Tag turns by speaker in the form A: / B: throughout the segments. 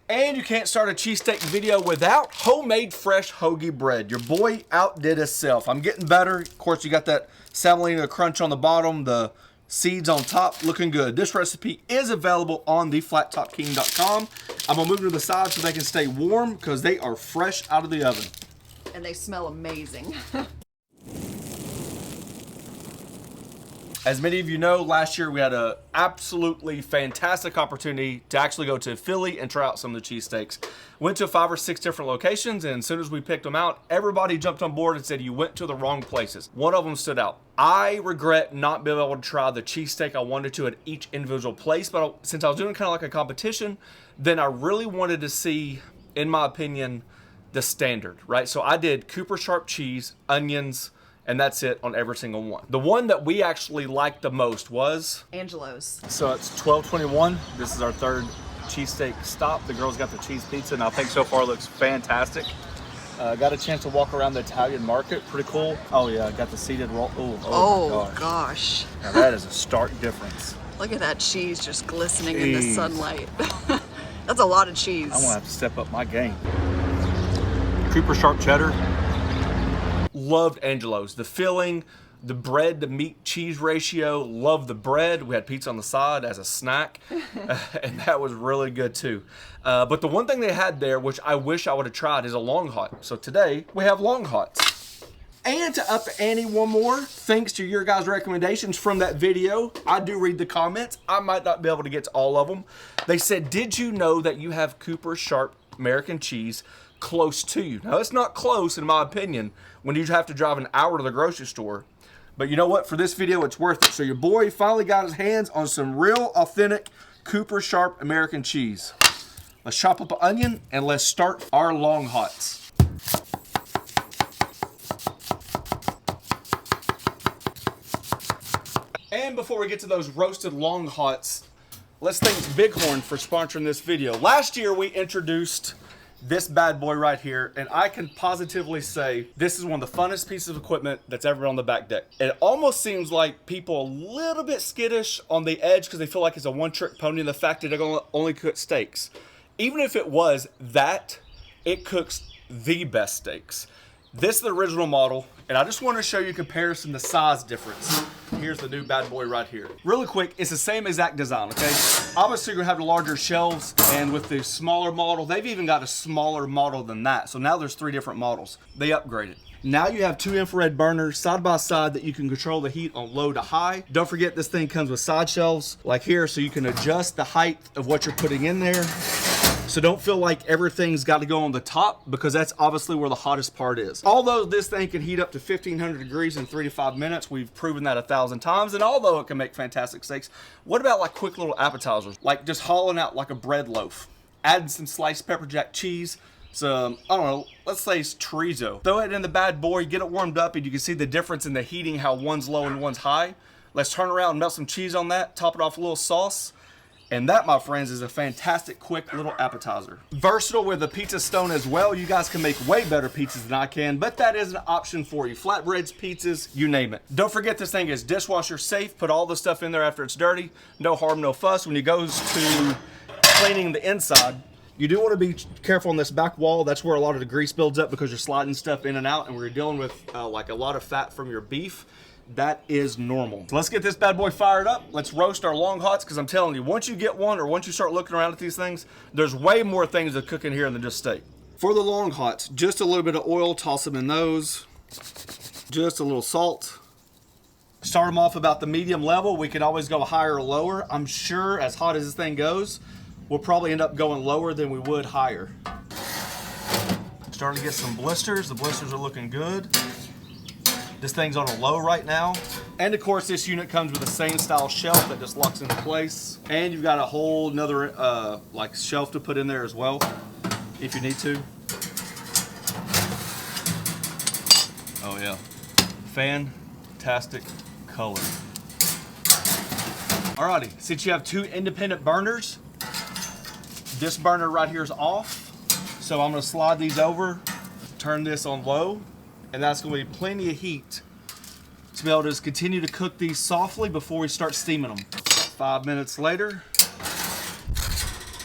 A: And you can't start a cheesesteak video without homemade fresh hoagie bread. Your boy outdid himself. I'm getting better. Of course, you got that semolina crunch on the bottom, the seeds on top, looking good. This recipe is available on theflattopking.com. I'm gonna move to the side so they can stay warm because they are fresh out of the oven.
B: And they smell amazing.
A: As many of you know, last year we had an absolutely fantastic opportunity to actually go to Philly and try out some of the cheesesteaks. Went to 5 or 6 different locations, and as soon as we picked them out, everybody jumped on board and said you went to the wrong places. One of them stood out. I regret not being able to try the cheesesteak I wanted to at each individual place, but since I was doing kind of like a competition, then I really wanted to see, in my opinion, the standard, right? So I did Cooper Sharp cheese, onions, and that's it on every single one. The one that we actually liked the most was
B: Angelo's.
A: So it's 12:21. This is our third cheesesteak stop. The girls got the cheese pizza, and I think so far it looks fantastic. Got a chance to walk around the Italian market. Pretty cool. Oh yeah, got the seated roll.
B: Oh gosh.
A: Now that is a stark difference.
B: Look at that cheese just glistening in the sunlight. That's a lot of cheese.
A: I'm gonna have to step up my game. Cooper Sharp cheddar. Loved Angelo's. The filling, the bread to meat cheese ratio. Loved the bread. We had pizza on the side as a snack, and that was really good too. But the one thing they had there, which I wish I would have tried, is a long hot. So today we have long hots. And to up the ante one more, thanks to your guys' recommendations from that video, I do read the comments. I might not be able to get to all of them. They said, did you know that you have Cooper Sharp American cheese close to you? Now it's not close in my opinion when you have to drive an hour to the grocery store, but you know what, for this video it's worth it. So your boy finally got his hands on some real authentic Cooper Sharp American cheese. Let's chop up an onion and let's start our long hots. And before we get to those roasted long hots, let's thank Bighorn for sponsoring this video. Last year we introduced this bad boy right here, and I can positively say this is one of the funnest pieces of equipment that's ever been on the back deck. It almost seems like people a little bit skittish on the edge because they feel like it's a one-trick pony, and the fact that they're gonna only cook steaks. Even if it was that, it cooks the best steaks. This is the original model, and I just want to show you a comparison, the size difference. Here's the new bad boy right here. Really quick, it's the same exact design, okay? Obviously, you're gonna have the larger shelves, and with the smaller model, they've even got a smaller model than that. So now there's 3 different models. They upgraded. Now you have 2 infrared burners side by side that you can control the heat on low to high. Don't forget this thing comes with side shelves like here, so you can adjust the height of what you're putting in there. So don't feel like everything's got to go on the top, because that's obviously where the hottest part is. Although this thing can heat up to 1500 degrees in 3 to 5 minutes, we've proven that 1,000 times, and although it can make fantastic steaks, what about like quick little appetizers? Like just hauling out like a bread loaf, adding some sliced pepper jack cheese, some, I don't know, let's say it's chorizo. Throw it in the bad boy, get it warmed up, and you can see the difference in the heating, how one's low and one's high. Let's turn around and melt some cheese on that, top it off with a little sauce. And that, my friends, is a fantastic, quick little appetizer. Versatile with a pizza stone as well. You guys can make way better pizzas than I can, but that is an option for you. Flatbreads, pizzas, you name it. Don't forget this thing is dishwasher safe. Put all the stuff in there after it's dirty. No harm, no fuss. When it goes to cleaning the inside, you do want to be careful on this back wall. That's where a lot of the grease builds up because you're sliding stuff in and out, and we're dealing with like a lot of fat from your beef. That is normal. So let's get this bad boy fired up. Let's roast our long hots, because I'm telling you, once you get one, or once you start looking around at these things, there's way more things to cook in here than just steak. For the long hots, just a little bit of oil, toss them in those. Just a little salt. Start them off about the medium level. We can always go higher or lower. I'm sure as hot as this thing goes, we'll probably end up going lower than we would higher. Starting to get some blisters. The blisters are looking good. This thing's on a low right now. And of course, this unit comes with the same style shelf that just locks into place. And you've got a whole nother like shelf to put in there as well, if you need to. Oh yeah, fantastic color. Alrighty, since you have 2 independent burners, this burner right here is off. So I'm gonna slide these over, turn this on low, and that's going to be plenty of heat to be able to just continue to cook these softly before we start steaming them. 5 minutes later,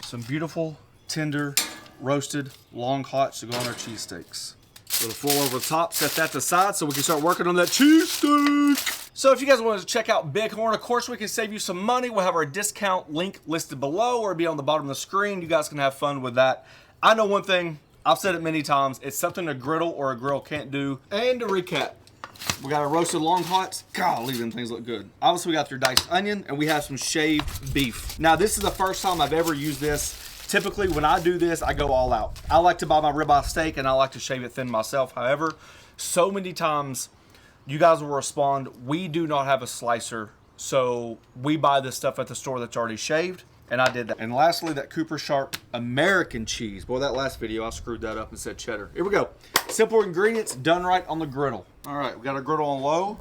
A: some beautiful tender, roasted, long hots to go on our cheesesteaks. Little foil over the top, set that to the side so we can start working on that cheesesteak. So if you guys want to check out Bighorn, of course we can save you some money. We'll have our discount link listed below or it'll be on the bottom of the screen. You guys can have fun with that. I know one thing, I've said it many times, it's something a griddle or a grill can't do. And to recap, we got our roasted long hots. Golly, them things look good. Obviously we got your diced onion and we have some shaved beef. Now this is the first time I've ever used this. Typically, when I do this, I go all out. I like to buy my ribeye steak and I like to shave it thin myself. However, so many times you guys will respond, we do not have a slicer, so we buy this stuff at the store that's already shaved, and I did that. And lastly, that Cooper Sharp American cheese. Boy, that last video, I screwed that up and said cheddar. Here we go. Simple ingredients, done right on the griddle. All right, we got our griddle on low.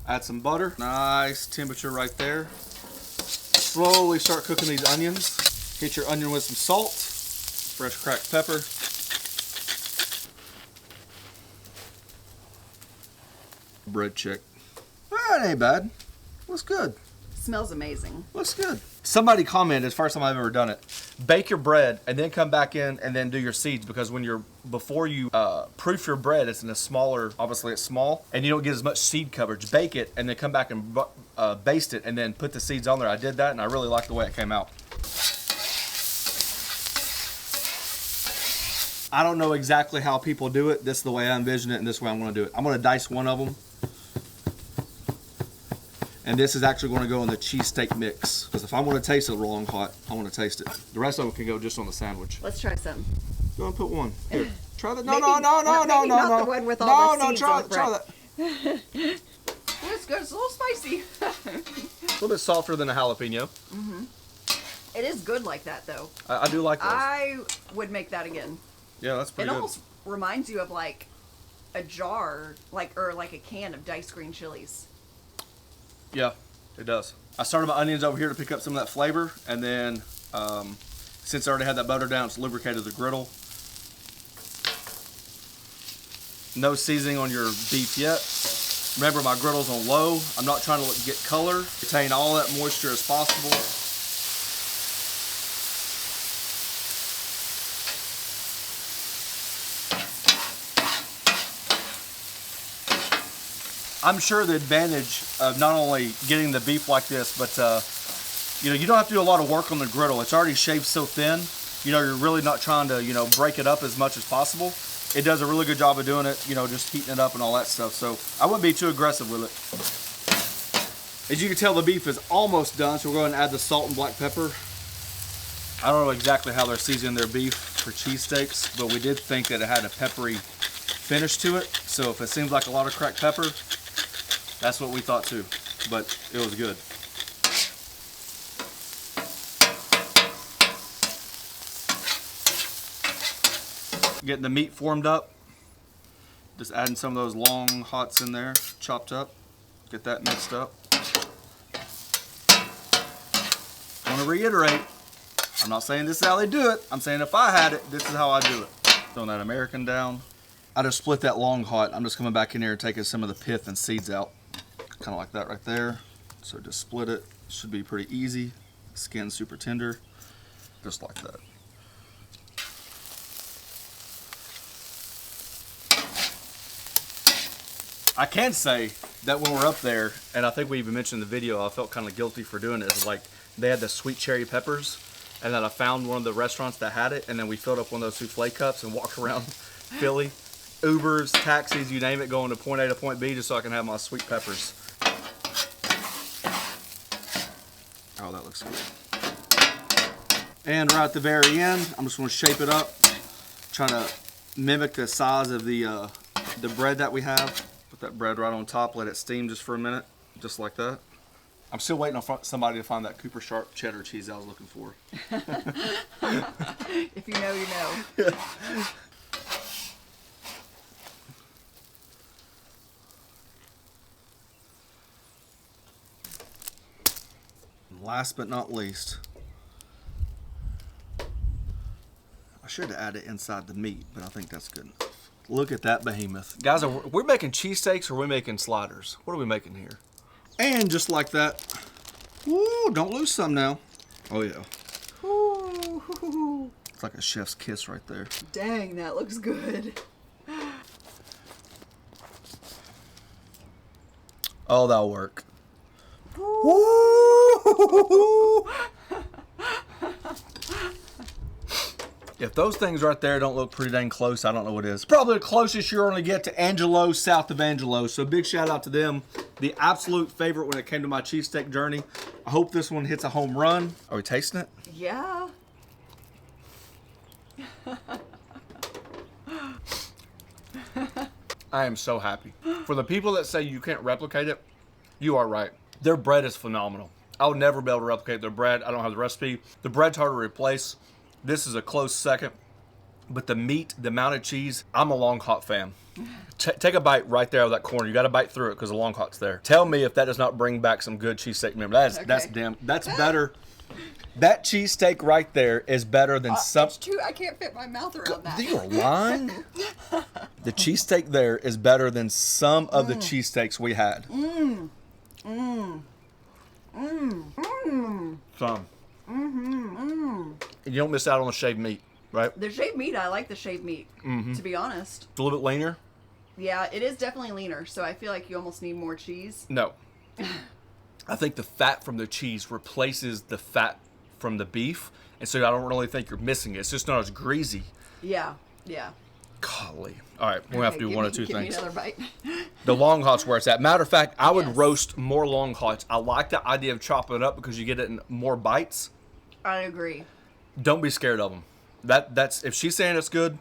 A: Add some butter. Nice temperature right there. Slowly start cooking these onions. Hit your onion with some salt, fresh cracked pepper. Bread check. That ain't bad. Looks good.
B: Smells amazing.
A: Looks good. Somebody commented, it's the first time I've ever done it. Bake your bread and then come back in and then do your seeds because before you proof your bread, it's in a smaller, obviously it's small, and you don't get as much seed coverage. Bake it and then come back and baste it and then put the seeds on there. I did that and I really like the way it came out. I don't know exactly how people do it. This is the way I envision it and this is the way I'm gonna do it. I'm gonna dice one of them. And this is actually going to go in the cheesesteak mix. Because if I want to taste it long hot, I want to taste it. The rest of them can go just on the sandwich.
B: Let's try some.
A: You want to put one? Here, try that. No,
B: Maybe,
A: no.
B: Not the one with all the seeds
A: try
B: on the bread.
A: that.
B: It's good. It's a little spicy.
A: A little bit softer than a jalapeno.
B: Mm-hmm. It is good like that, though.
A: I do like those.
B: I would make that again.
A: Yeah, that's pretty good.
B: It almost reminds you of like a jar, or like a can of diced green chilies.
A: Yeah, it does. I started my onions over here to pick up some of that flavor, and then since I already had that butter down, it's lubricated the griddle. No seasoning on your beef yet. Remember, my griddle's on low. I'm not trying to get color. Retain all that moisture as possible. I'm sure the advantage of not only getting the beef like this, but you don't have to do a lot of work on the griddle. It's already shaved so thin. You're really not trying to break it up as much as possible. It does a really good job of doing it. Just heating it up and all that stuff. So I wouldn't be too aggressive with it. As you can tell, the beef is almost done. So we're going to add the salt and black pepper. I don't know exactly how they're seasoning their beef for cheesesteaks, but we did think that it had a peppery finish to it. So if it seems like a lot of cracked pepper, that's what we thought too, but it was good. Getting the meat formed up. Just adding some of those long hots in there, chopped up. Get that mixed up. I want to reiterate, I'm not saying this is how they do it. I'm saying if I had it, this is how I do it. Throwing that American down. I just split that long hot. I'm just coming back in here and taking some of the pith and seeds out. Kind of like that right there. So just split it. Should be pretty easy. Skin super tender. Just like that. I can say that when we're up there, and I think we even mentioned in the video, I felt kind of guilty for doing it. Is like they had the sweet cherry peppers, and then I found one of the restaurants that had it, and then we filled up one of those souffle cups and walked around Philly. Ubers, taxis, you name it, going to point A to point B just so I can have my sweet peppers. Oh, that looks good. And right at the very end, I'm just going to shape it up. Trying to mimic the size of the bread that we have. Put that bread right on top, let it steam just for a minute, just like that. I'm still waiting on somebody to find that Cooper Sharp cheddar cheese I was looking for.
B: If you know, you know.
A: Last but not least, I should have added inside the meat, but I think that's good enough. Look at that behemoth. Guys, we're making cheesesteaks or are we making sliders? What are we making here? And just like that. Woo, don't lose some now. Oh yeah.
B: Ooh.
A: Looks like a chef's kiss right there.
B: Dang, that looks good.
A: Oh, that'll work. If those things right there don't look pretty dang close, I don't know what is. Probably the closest you're going to get to Angelo's, south of Angelo's. So big shout out to them. The absolute favorite when it came to my cheesesteak journey. I hope this one hits a home run. Are we tasting it?
B: Yeah.
A: I am so happy. For the people that say you can't replicate it, you are right. Their bread is phenomenal. I'll never be able to replicate their bread. I don't have the recipe. The bread's hard to replace. This is a close second. But the meat, the amount of cheese, I'm a long hot fan. Take a bite right there of that corner. You got to bite through it because the long hot's there. Tell me if that does not bring back some good cheesesteak memory. That's better. That cheesesteak right there is better than some.
B: It's true. I can't fit my mouth around that.
A: You're lying. The cheesesteak there is better than some of the cheesesteaks we had. Some. And you don't miss out on the shaved meat, right?
B: The shaved meat, I like the shaved meat, to be honest.
A: It's a little bit leaner.
B: Yeah, it is definitely leaner, so I feel like you almost need more cheese.
A: No. I think the fat from the cheese replaces the fat from the beef, and so I don't really think you're missing it. It's just not as greasy.
B: Yeah, yeah.
A: Golly. All right, we'll have to do one or two
B: give
A: things.
B: Me another bite.
A: The long hot's where it's at. Matter of fact, I would
B: Yes.
A: roast more long hots. I like the idea of chopping it up because you get it in more bites.
B: I agree.
A: Don't be scared of them. That's if she's saying it's good,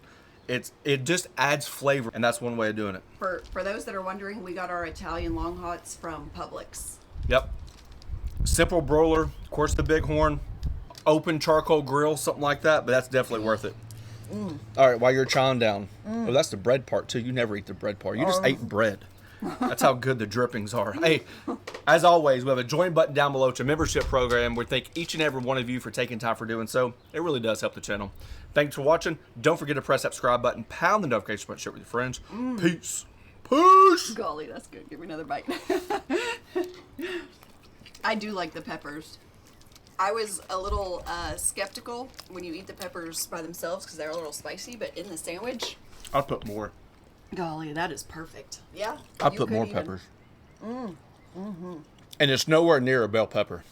A: it just adds flavor, and that's one way of doing it.
B: For those that are wondering, we got our Italian long hots from Publix.
A: Yep. Simple broiler, of course the bighorn, open charcoal grill, something like that, but that's definitely worth it. All right, while you're chowing down. Oh, that's the bread part too. You never eat the bread part. You just ate bread. That's how good the drippings are. Hey, as always, we have a join button down below to membership program. We thank each and every one of you for taking time for doing so. It really does help the channel. Thanks for watching. Don't forget to press that subscribe button, pound the notification button, share it with your friends. Peace. Peace.
B: Golly, that's good. Give me another bite. I do like the peppers. I was a little skeptical when you eat the peppers by themselves because they're a little spicy, but in the sandwich,
A: I'll put more.
B: golly, that is perfect. Yeah.
A: I'll
B: you
A: put
B: could
A: more
B: even-
A: peppers. And it's nowhere near a bell pepper.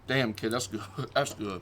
A: Damn, kid, that's good. That's good.